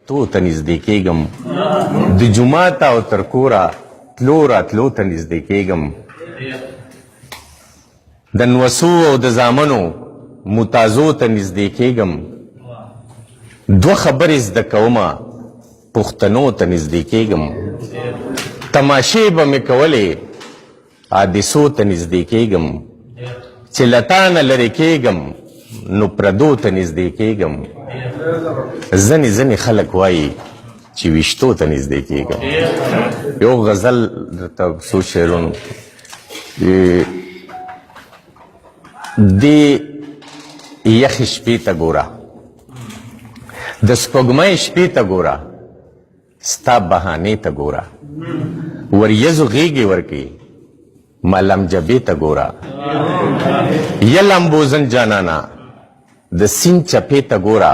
پښتو ته نږدې کېږم د جومات او تر کوره تلو راتلو ته نږدې کېږم د نوسو او د زامنو متازو ته نږدې کېږم دوه خبرې زده کومه پښتنو ته نږدې کېږم تماشې به مې کولې حادثو ته نږدې کېږم چې له تا نه لرې کېږم نو پردو ته نږدې کېږم ځینې خلک وایي چې ویشتو ته نږدې کېږم یو غزل درته څو شعرونه دې یخې شپې ته ګوره د سپوږمۍ شپې ته ګوره ستا بهانې ته ګوره وریځو غېږې ورکې ملم جبې ته ګوره یا لمبوزن جانانا د سیند چپې ته ګوره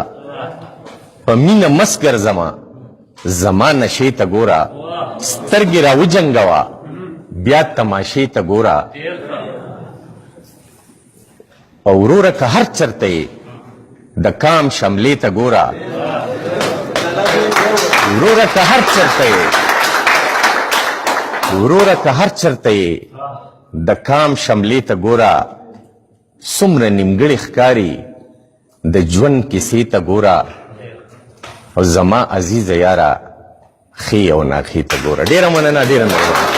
په مینه مست ګرځمه زما نشې ته ګوره سترګې راوجنګوه بیا تماشې ته ګوره او وروره که هر چرته یې د کام شملې ته ګوره وروره که هر چرته یې وروره که هر چرته یې د کام شملې ته ګوره څومره نیمګړې ښکاري د ژوند کیسې ته ګوره او زما عزیزه یاره ښې او ناښې ته ګوره ډېره مننه ډېره مننه